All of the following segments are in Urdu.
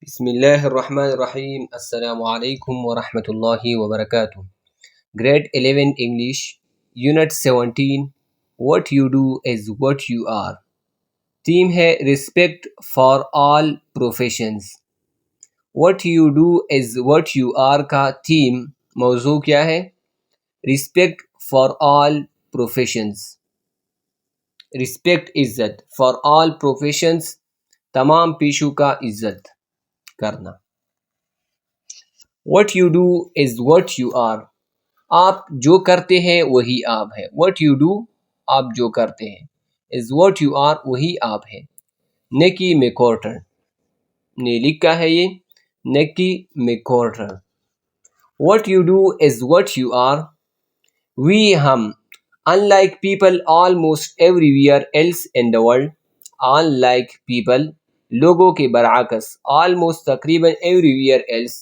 بسم اللہ الرحمن الرحیم السلام علیکم ورحمۃ اللہ وبرکاتہ۔ Grade 11 English unit 17 What you do is what you are۔ Theme ہے respect for all professions. What you do is what you are کا تھیم موضوع کیا ہے؟ Respect for all professions. Respect عزت، فار آل پروفیشنز تمام پیشوں کا عزت کرنا۔ What you do is what you are، آپ جو کرتے ہیں وہی آپ ہے۔ What you do، آپ جو کرتے ہیں، is what you are، وہی آپ ہے۔ نیکی میکورٹر نے لکھا ہے یہ، نیکی میکورٹر۔ What you do is what you are، we ہم unlike people almost everywhere else in the world، unlike people لوگوں کے برعکس، almost تقریباً everywhere else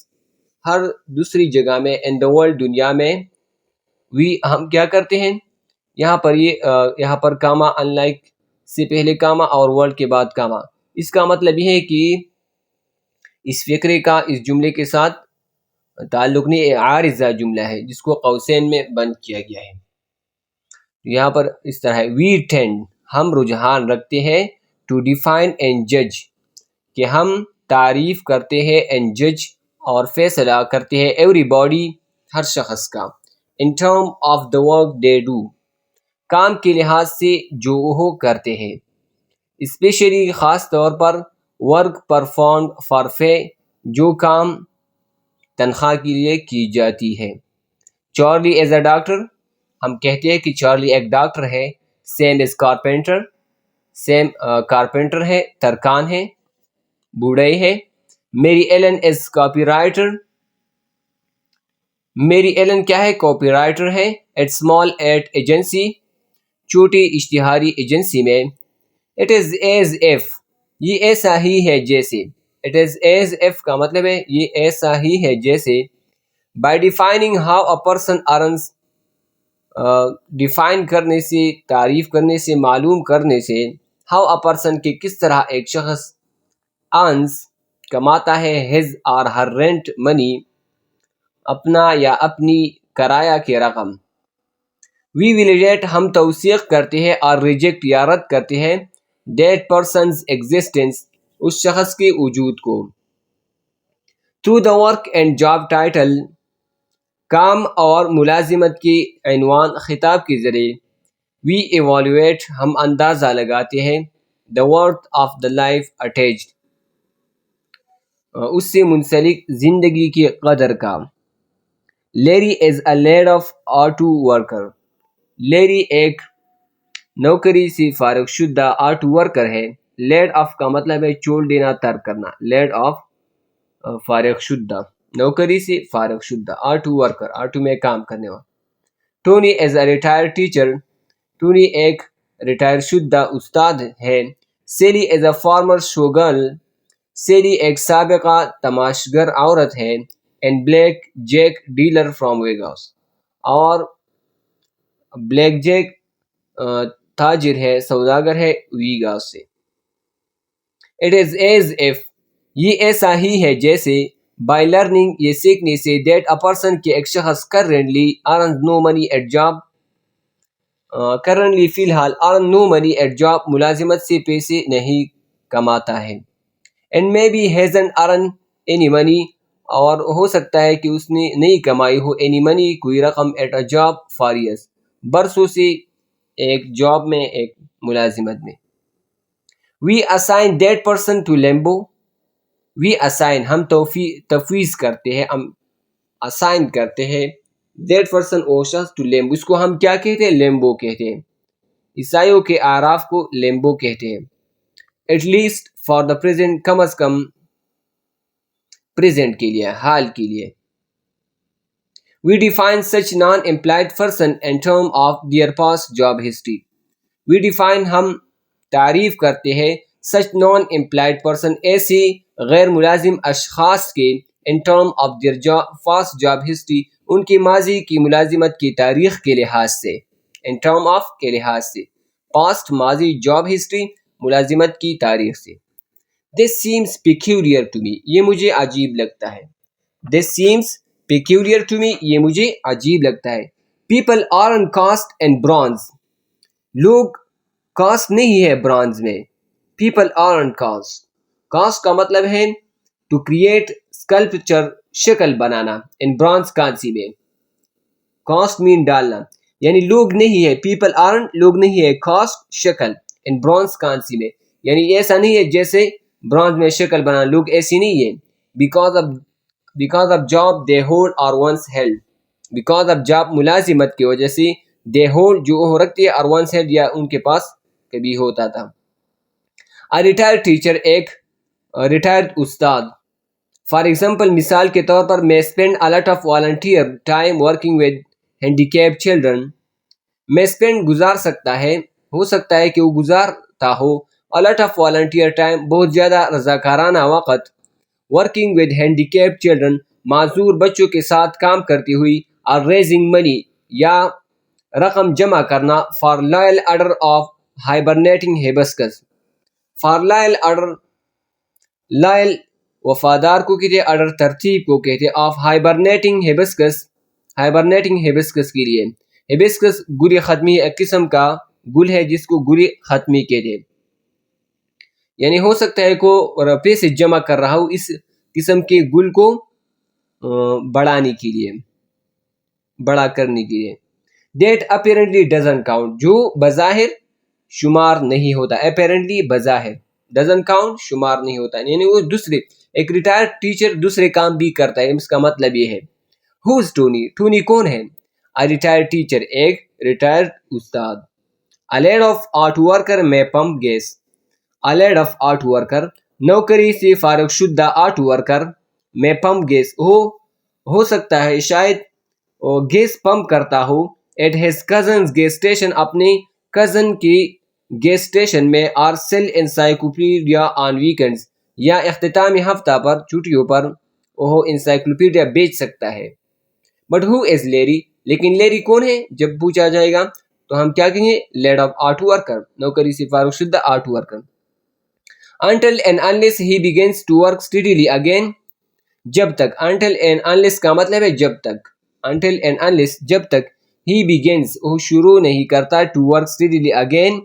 ہر دوسری جگہ میں، in the world دنیا میں، we ہم کیا کرتے ہیں، یہاں پر کاما unlike سے پہلے کاما اور world کے بعد کاما۔ اس کا مطلب یہ ہے کہ اس فقرے کا اس جملے کے ساتھ تعلق نہیں، یہ عارضہ جملہ ہے جس کو قوسین میں بند کیا گیا ہے۔ یہاں پر اس طرح ہے، we tend ہم رجحان رکھتے ہیں، to define and judge کہ ہم تعریف کرتے ہیں، and judge اور فیصلہ کرتے ہیں، everybody ہر شخص کا، in term of the work they do کام کے لحاظ سے جو وہ کرتے ہیں، especially خاص طور پر work performed for pay جو کام تنخواہ کے لیے کی جاتی ہے۔ Charlie as a doctor ہم کہتے ہیں کہ چارلی ایک ڈاکٹر ہے۔ سیم از کارپینٹر سیم کارپینٹر ہے، ترکان ہے، بوڑھئی ہے۔ میری ایلن از کاپی رائٹر میری ایلن کیا ہے؟ کاپی رائٹر ہے۔ ایٹ اسمال ایٹ ایجنسی چھوٹی اشتہاری ایجنسی میں۔ اٹ از ایز ایف یہ ایسا ہی ہے جیسے۔ اٹ از ایز ایف کا مطلب ہے یہ ایسا ہی ہے جیسے۔ By defining how a person earns define کرنے سے، تعریف کرنے سے، معلوم کرنے سے، ہاؤ اے پرسن کہ کس طرح ایک شخص ارنز کماتا ہے، ہز اور ہر رینٹ منی اپنا یا اپنی کرایہ کی رقم۔ وی ویلیڈیٹ ہم توثیق کرتے ہیں اور ریجیکٹ یا رد کرتے ہیں، دیٹ پرسنز ایگزسٹنس اس شخص کے وجود کو۔ Through the work and job title کام اور ملازمت کی عنوان خطاب کے ذریعے، وی ایوالویٹ ہم اندازہ لگاتے ہیں، the worth of the life attached اس سے منسلک زندگی کی قدر کا۔ Larry is a laid off auto worker Larry ایک نوکری سے فارغ شدہ آٹو ورکر ہے۔ لیڈ آف کا مطلب ہے چھوڑ دینا، ترک کرنا، لیڈ آف فارغ شدہ، نوکری سے فارغ شدہ، آٹو ورکر آٹو میں کام کرنے والا۔ Tony is a retired teacher Tony ایک ریٹائر شدہ استاد ہے۔ Sally is a former show girl Sally ایک سابقہ تماشگر عورت ہے۔ And blackjack dealer from Vegas اور بلیک جیک تاجر ہے، سوداگر ہے ویگاس سے۔ اٹ از ایز ایف یہ ایسا ہی ہے جیسے۔ بائی لرننگ یہ سیکھنے سے، دیٹ اے پرسن کہ ایک شخص currently earns no money at job currently فی الحال ارن نو منی ایٹ جاب ملازمت سے پیسے نہیں کماتا ہے۔ And maybe hasn't earn any money اور ہو سکتا ہے کہ اس نے نہیں کمائی ہو، اینی منی کوئی رقم، at a job for years برسوں سے ایک جاب میں، ایک ملازمت میں۔ We assign that person to limbo we assign ہم تفویض کرتے ہیں، ہم اسائن کرتے ہیں، دیٹ پرسن او شخص ٹو لیمبو اس کو ہم کیا کہتے ہیں؟ لیمبو کہتے ہیں۔ عیسائیوں کے اعراف کو لیمبو کہتے ہیں۔ At least for the present کم از کم پریزنٹ کے لیے، حال کے لیے۔ We define such non employed person in term of their past job history we define ہم تعریف کرتے ہیں، سچ نان امپلائڈ پرسن ایسی غیر ملازم اشخاص کے، in term of their past job history ان کی ماضی کی ملازمت کی تاریخ کے لحاظ سے، ان ٹرم آف کے لحاظ سے، پاسٹ ماضی، جاب ہسٹری ملازمت کی تاریخ سے۔ This seems peculiar to me. یہ مجھے عجیب لگتا ہے. This seems peculiar to me. یہ مجھے عجیب لگتا ہے. People aren't cast in bronze. لوگ کاسٹ نہیں ہے برانز میں. People aren't cast. کاسٹ کا مطلب ہے to create sculpture, شکل بنانا. In bronze کانسی میں. کاسٹ مین ڈالنا. یعنی لوگ نہیں ہے. People aren't لوگ نہیں ہے. Cast شکل. In bronze کانسی میں. یعنی ایسا نہیں ہے جیسے برانز میں شکل بنانا. لوگ ایسی نہیں ہے. Because of job they hold or once held. Because of job ملازمت کی وجہ سے they hold جو وہ رکھتی ہے or once held یا ان کے پاس کبھی ہوتا تھا. A retired teacher ایک ریٹائرڈ استاد. For example مثال کے طور پر may spend a lot of volunteer time working with handicapped children. may spend گزار سکتا ہے, ہو سکتا ہے کہ وہ گزارتا ہو a lot of volunteer time بہت زیادہ رضاکارانہ وقت working with handicapped children معذور بچوں کے ساتھ کام کرتی ہوئی or raising money یا رقم جمع کرنا for loyal order of hibernating hibiscus. for loyal order loyal وفادار کو کہتے ہیں, order ترتیب کو کہتے ہیں, of hibernating hibiscus کے لیے. hibiscus گل ختمی ایک قسم کا گل ہے جس کو گل ختمی کہتے ہیں. یعنی ہو سکتا ہے کو پیسے جمع کر رہا ہوں اس قسم کے گل کو بڑھانے کے لیے, بڑا کرنے کے لیے. That apparently doesn't count جو بظاہر شمار نہیں ہوتا. apparently بظاہر doesn't count شمار نہیں ہوتا. یعنی وہ دوسرے ایک ریٹائرڈ ٹیچر دوسرے کام بھی کرتا ہے. اس کا مطلب یہ ہے. Who's Tony? ٹونی کون ہے؟ A retired teacher ایک ریٹائرڈ استاد. A lad of art worker may pump gas. A lad of art worker نوکری سے فارغ شدہ آرٹ ورکر میں پمپ گیس ہو سکتا ہے شاید گیس پمپ کرتا ہو at his cousin's gas station اپنے کزن کی گیس اسٹیشن میں اور سیل انسائکلوپیڈیا آن ویکینڈز یا اختتامی ہفتہ پر چھٹیوں پر وہ انسائکلوپیڈیا بیچ سکتا ہے. بٹ ہو از لیری لیکن لیری کون ہے جب پوچھا جائے گا تو ہم کیا کہیں گے لیڈ آف آرٹ ورکر نوکری سے فارغ شدہ auto worker. Until and unless he begins to work steadily again جب تک. until and unless کا مطلب ہے جب تک. until and unless جب تک he begins وہ شروع نہیں کرتا to work steadily again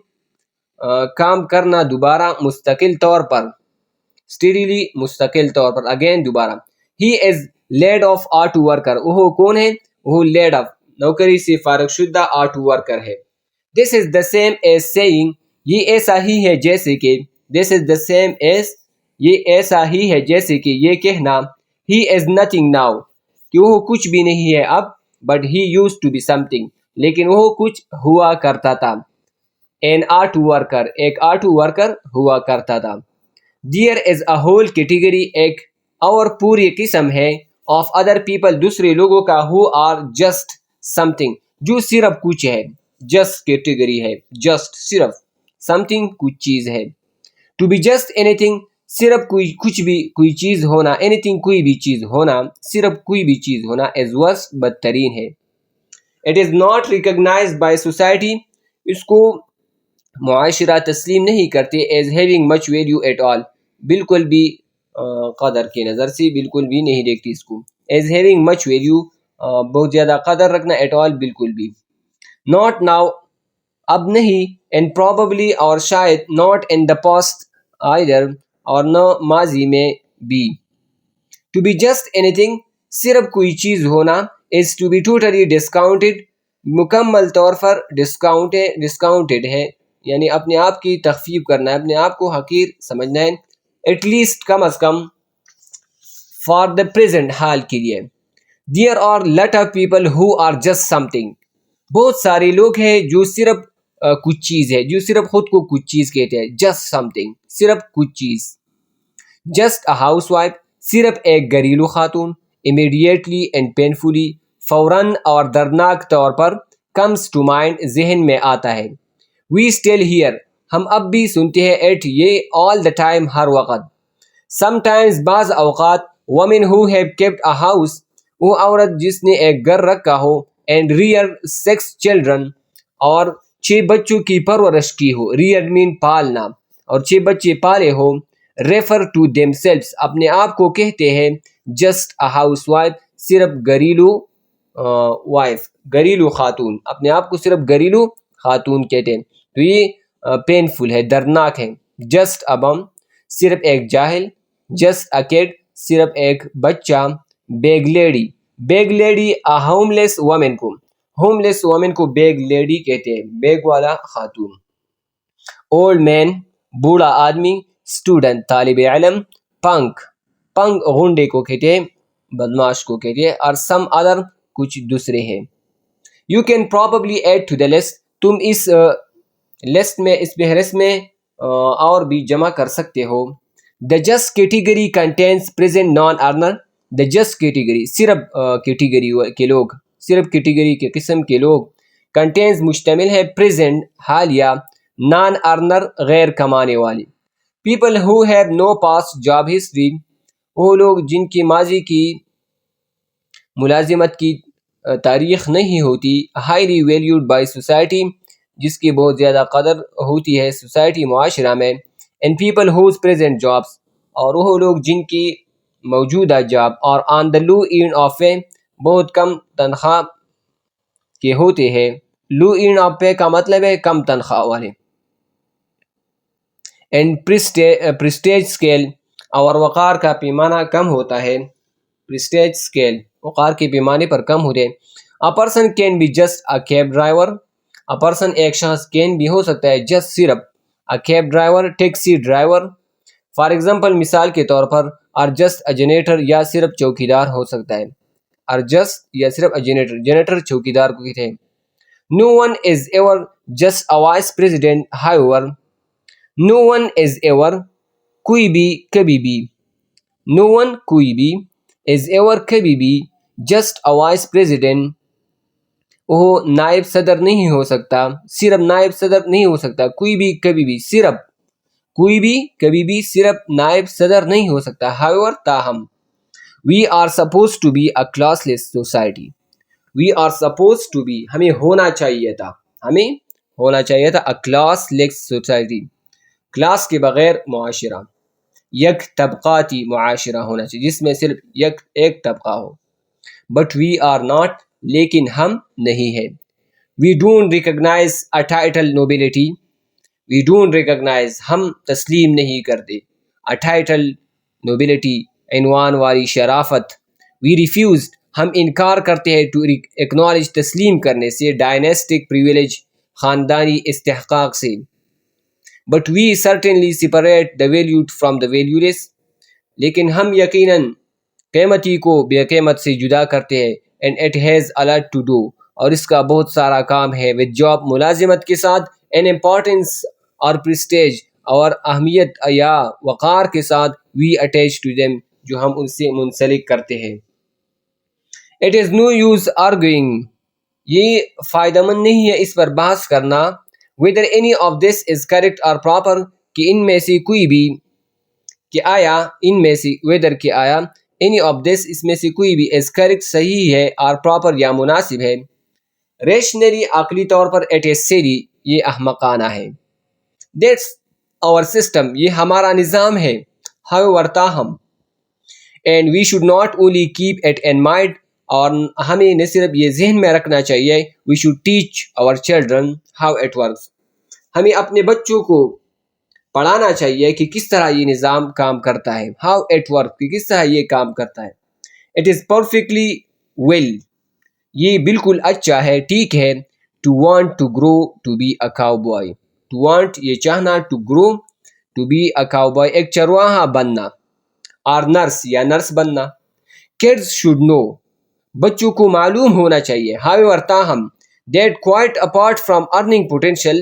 کام کرنا دوبارہ مستقل طور پر. steadily مستقل طور پر, again دوبارہ. he is laid off art worker وہ کون ہے؟ وہ laid off نوکری سے فارغ شدہ آرٹ ورکر ہے. this is the same as saying یہ ایسا ہی ہے جیسے کہ this is the same as یہ ایسا ہی ہے جیسے کہ یہ کہنا he is nothing now کہ وہ کچھ بھی نہیں ہے اب but he used to be something لیکن وہ کچھ ہوا کرتا تھا. an art worker ایک آرٹ ورکر ہوا کرتا تھا. there is a whole category ایک اور پوری قسم ہے of other people دوسرے لوگوں کا who are just something جو صرف کچھ ہے. just category ہے, just صرف, something کچھ چیز ہے. to be just anything صرف کچھ بھی کوئی چیز ہونا, anything کوئی بھی چیز ہونا, صرف کوئی بھی چیز ہونا as worst بدترین ہے. it is not recognized by society اس کو معاشرہ تسلیم نہیں کرتے as having much value at all بالکل بھی قدر کی نظر سے بالکل بھی نہیں دیکھتی اس کو. as having much value بہت زیادہ قدر رکھنا, at all بالکل بھی. not now اب نہیں, and probably اور شاید, not in the past either اور نہ ماضی میں بھی. to be just anything صرف کوئی چیز ہونا is to be totally discounted مکمل طور پر discounted ہے یعنی اپنے آپ کی تخفیف کرنا ہے, اپنے آپ کو حقیر سمجھنا ہے. at least کم از کم for the present حال کے لیے. there are lot of people who are just something بہت سارے لوگ ہیں جو صرف کچھ چیز ہے, جو صرف خود کو کچھ چیز کہتے ہیں. just something صرف کچھ چیز. just a housewife صرف ایک گھریلو خاتون. immediately and painfully فوراً اور دردناک طور پر comes to mind ذہن میں آتا ہے. we still hear ہم اب بھی سنتے ہیں at یہ all the time ہر وقت. sometimes بعض اوقات women who have kept a house وہ عورت جس نے ایک گھر رکھا ہو and rear 6 children اور 6 بچوں کی پرورش کی ہو. rear mean پالنا, اور 6 بچے پالے ہو. ریفر ٹو دیم سیلفس اپنے آپ کو کہتے ہیں جسٹ اے ہاؤس وائف صرف گھریلو وائف گھریلو خاتون اپنے آپ کو صرف گھریلو خاتون کہتے ہیں. تو یہ پینفل ہے دردناک ہے. جسٹ اے بم صرف ایک جاہل. جسٹ اے کڈ صرف ایک بچہ. Bag lady bag lady a homeless woman کو ہوم لیس وومن کو بیگ لیڈی کہتے ہیں بیگ والا خاتون. اولڈ مین بوڑھا آدمی. اسٹوڈنٹ طالب علم. پنک پنک غنڈے کو کہتے ہیں بدماش کو کہتے ہیں. اور سم ادر کچھ دوسرے ہیں. You can probably add to the list تم اس لسٹ میں اس فہرست میں اور بھی جمع کر سکتے ہو. The just category contains present non earner. The just category صرف کیٹیگری کے لوگ صرف کیٹیگری کے قسم کے لوگ. کنٹینس مشتمل ہے پریزنٹ حالیہ. نان ارنر غیر کمانے والی. People who have no past job history وہ لوگ جن کی ماضی کی ملازمت کی تاریخ نہیں ہوتی. ہائیلی ویلیوڈ بائی سوسائٹی جس کی بہت زیادہ قدر ہوتی ہے سوسائٹی معاشرہ میں. And people whose present jobs اور وہ لوگ جن کی موجودہ جاب اور آن دا لو اینڈ آف اے بہت کم تنخواہ کے ہوتے ہیں. لو اینڈ آف پے کا مطلب ہے کم تنخواہ والے. اینڈ پریسٹیج اسکیل اور وقار کا پیمانہ کم ہوتا ہے. پریسٹیج اسکیل وقار کے پیمانے پر کم ہوتے ہیں. A person can be just a cab driver. A person ایک شخص can بھی ہو سکتا ہے just صرف a cab driver taxi driver. For example مثال کے طور پر or just a janitor یا صرف چوکیدار ہو سکتا ہے. or just یا صرف a janitor جنریٹر چوکیدار کو کہتے ہیں. No one is ever just a vice president. However, no one is ever کوئی بھی کبھی بھی no one کوئی بھی is ever کبھی بھی just a vice president وہ نائب صدر نہیں ہو سکتا. صرف نائب صدر نہیں ہو سکتا کوئی بھی کبھی بھی صرف کوئی بھی کبھی بھی صرف نائب صدر نہیں ہو سکتا. however تاہم we are supposed to be a classless society. we are supposed to be ہمیں ہونا چاہیے تھا a classless society کلاس کے بغیر معاشرہ. یک طبقاتی معاشرہ ہونا چاہیے جس میں صرف ایک طبقہ ہو. but we are not لیکن ہم نہیں ہیں. we don't recognize a title nobility. we don't recognize ہم تسلیم نہیں کرتے a title nobility عنوان والی شرافت. we refused ہم انکار کرتے ہیں to acknowledge تسلیم کرنے سے dynastic privilege خاندانی استحقاق سے. but we certainly separate the valued from the valueless لیکن ہم یقیناً قیمتی کو بے قیمت سے جدا کرتے ہیں. and it has a lot to do اور اس کا بہت سارا کام ہے with job ملازمت کے ساتھ and importance اور prestige اور اہمیت یا وقار کے ساتھ we attach to them جو ہم ان سے منسلک کرتے ہیں. it is no use arguing یہ فائدہ مند نہیں ہے اس پر بحث کرنا whether any of this is correct or proper کہ ان میں سے کوئی بھی کہ آیا ان میں سے whether کہ آیا any of this اس میں سے کوئی بھی is correct صحیح ہے or proper یا مناسب ہے. rationally عقلی طور پر it is silly یہ احمقانہ ہے. that's our system یہ ہمارا نظام ہے. however تاہم and we should not only keep it in mind اور ہمیں نہ صرف یہ ذہن میں رکھنا چاہیے we should teach our children how it works ہمیں اپنے بچوں کو پڑھانا چاہیے کہ کس طرح یہ نظام کام کرتا ہے. how it works کہ کس طرح یہ کام کرتا ہے. it is perfectly well یہ بالکل اچھا ہے ٹھیک ہے. to want to grow to be a cowboy to want یہ چاہنا to grow to be a cowboy ایک چرواہا بننا اور nurse یا نرس بننا. kids should know بچوں کو معلوم ہونا چاہیے. however تاہم that quite apart from earning potential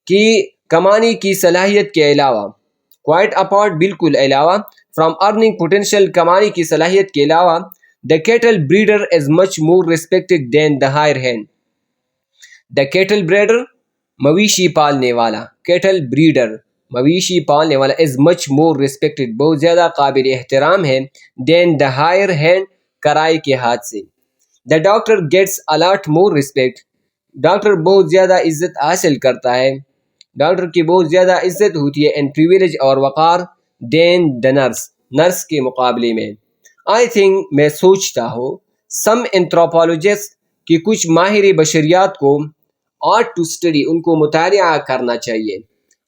کہ کمانے کی صلاحیت کے علاوہ quite apart بالکل علاوہ from earning potential کمانے کی صلاحیت کے علاوہ the cattle breeder is much more respected than the hired hand. the cattle breeder مویشی پالنے والا cattle breeder مویشی پالنے والا is much more respected بہت زیادہ قابل احترام ہے than the hired hand کرائے کے ہاتھ سے. the doctor gets a lot more respect doctor بہت زیادہ عزت حاصل کرتا ہے ڈاکٹر کی بہت زیادہ عزت ہوتی ہے and privilege اور وقار دین دا نرس کے مقابلے میں. آئی تھنک میں سوچتا ہوں سم اینتھروپولوجسٹ کہ کچھ ماہر بشریات کو ought to study ان کو مطالعہ کرنا چاہیے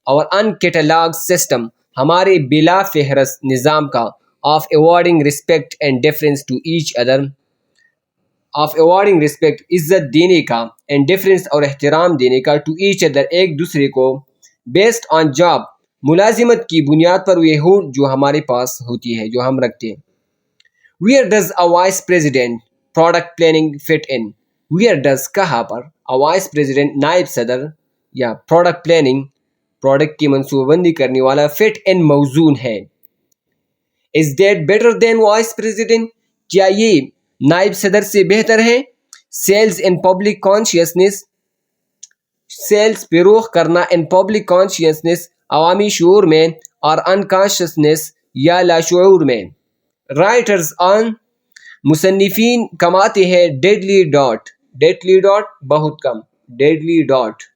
اور uncatalogued system ہمارے بلا فہرست نظام کا of awarding respect and deference to each other of awarding respect عزت دینے کا and deference اور احترام دینے کا to each other ایک دوسرے کو based on job ملازمت کی بنیاد پر یہ ہو جو ہمارے پاس ہوتی ہے جو ہم رکھتے ہیں. Where does a vice president product planning fit in? Where does کہاں پر a vice president نائب صدر یا product planning پروڈکٹ کی منصوبہ بندی کرنے والا fit in موزون ہے. Is that better than vice president? کیا یہ نائب صدر سے بہتر ہے؟ Sales in public consciousness sales فروغ کرنا in public consciousness عوامی شعور میں اور unconsciousness یا لاشعور میں. Writers on مصنفین کماتے ہیں deadly dot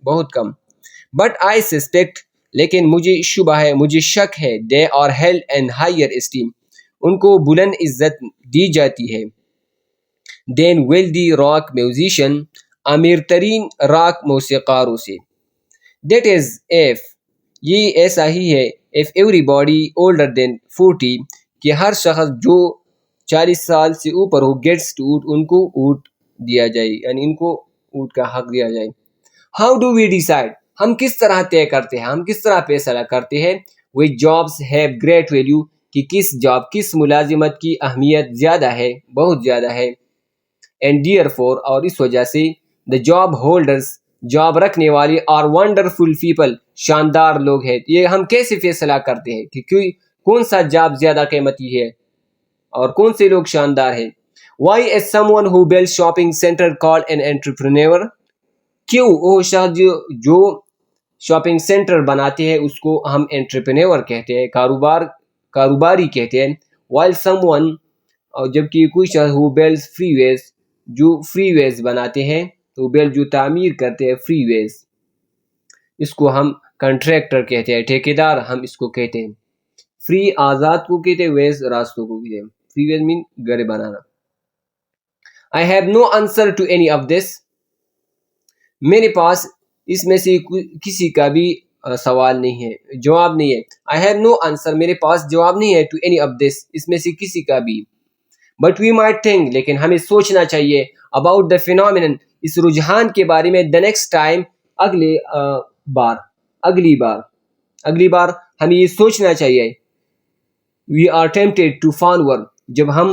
بہت کم but I suspect لیکن مجھے شبہ ہے مجھے شک ہے they are held in higher esteem ان کو بلند عزت دی جاتی ہے then wealthy rock musician امیر ترین راک موسیقاروں سے. That is if یہ ایسا ہی ہے if everybody older than 40 کہ ہر شخص جو 40 سال سے اوپر ہو gets to vote ان کو ووٹ دیا جائے یعنی ان کو ووٹ کا حق دیا جائے. How do we decide ہم کس طرح طے کرتے ہیں ہم کس طرح فیصلہ کرتے ہیں which jobs have great value کہ کس ملازمت کی اہمیت زیادہ ہے بہت زیادہ ہے and therefore اور اس وجہ سے the job holders جاب رکھنے والے are wonderful people شاندار لوگ ہیں. یہ ہم کیسے فیصلہ کرتے ہیں کہ کون سا جاب زیادہ قیمتی ہے اور کون سے لوگ شاندار ہیں. Why is someone who builds shopping center called an entrepreneur? کیوں وہ شخص جو شاپنگ سینٹر بناتے ہیں اس کو ہم انٹرپرینور کہتے ہیں کاروباری کہتے ہیں. While someone جبکہ کوئی شخص who builds freeways جو فری ویز بناتے ہیں تو بیل جو تعمیر کرتے ہیں فری ویز اس کو ہم کنٹریکٹر کہتے ہیں ٹھیکیدار ہم اس کو کہتے ہیں. فری آزاد کو کہتے ہیں ویز راستوں کو کہتے ہیں. فری ویز مین گھر بنانا. I have no answer to any of this میرے پاس اس میں سے کسی کا بھی سوال نہیں ہے جواب نہیں ہے. I have no answer میرے پاس جواب نہیں ہے to any of this اس میں سے کسی کا بھی. But we might think لیکن ہمیں سوچنا چاہیے about the phenomenon اس رجحان کے بارے میں the next time اگلی بار ہمیں یہ سوچنا چاہیے we are tempted to forward جب ہم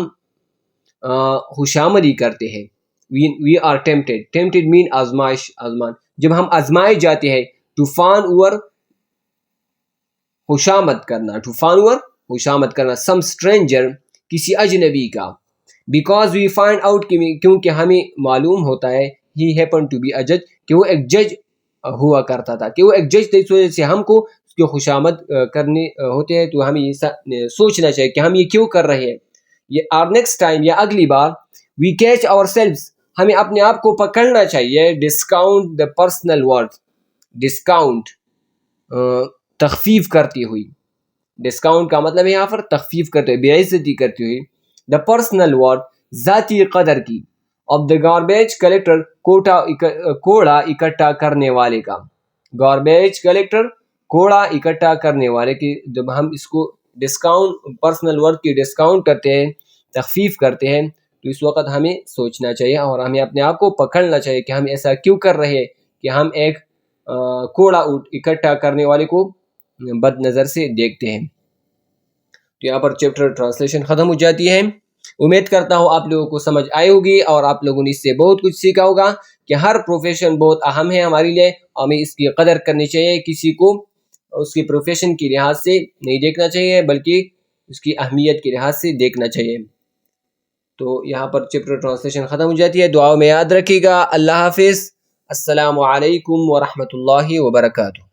خوشامدی کرتے ہیں we are tempted mean آزمان جب ہم آزمائے جاتے ہیں to forward خوشامد کرنا some stranger کسی اجنبی کا because we find out کیونکہ ہمیں معلوم ہوتا ہے he happened to be a judge کہ وہ ایک جج ہوا کرتا تھا کہ وہ ایک جج تھا. اس وجہ سے ہم کو اس کی خوشامد کرنے ہوتے ہیں تو ہمیں یہ سوچنا چاہیے کہ ہم یہ کیوں کر رہے ہیں. یہ our next time یا اگلی بار we catch ourselves ہمیں اپنے آپ کو پکڑنا چاہیے discount the personal worth discount تخفیف کرتی ہوئی. ڈسکاؤنٹ کا مطلب ہے یہاں پر تخفیف کرتے ہوئے بے عزتی کرتی ہوئی the personal worth ذاتی قدر کی of the garbage collector کوڑا اکٹھا کرنے والے کا. garbage collector کوڑا اکٹھا کرنے والے کی جب ہم اس کو ڈسکاؤنٹ پرسنل ورتھ کی ڈسکاؤنٹ کرتے ہیں تخفیف کرتے ہیں تو اس وقت ہمیں سوچنا چاہیے اور ہمیں اپنے آپ کو پکڑنا چاہیے کہ ہم ایسا کیوں کر رہے ہیں کہ ہم ایک کوڑا اکٹھا کرنے والے کو بد نظر سے دیکھتے ہیں. تو یہاں پر چیپٹر ٹرانسلیشن ختم ہو جاتی ہے. امید کرتا ہوں آپ لوگوں کو سمجھ آئی ہوگی اور آپ لوگوں نے اس سے بہت کچھ سیکھا ہوگا کہ ہر پروفیشن بہت اہم ہے ہمارے لیے اور ہمیں اس کی قدر کرنی چاہیے. کسی کو اس کے پروفیشن کی لحاظ سے نہیں دیکھنا چاہیے بلکہ اس کی اہمیت کے لحاظ سے دیکھنا چاہیے. تو یہاں پر چیپٹر ٹرانسلیشن ختم ہو جاتی ہے. دعاؤں میں یاد رکھیے گا. اللہ حافظ. السلام علیکم ورحمۃ اللہ وبرکاتہ.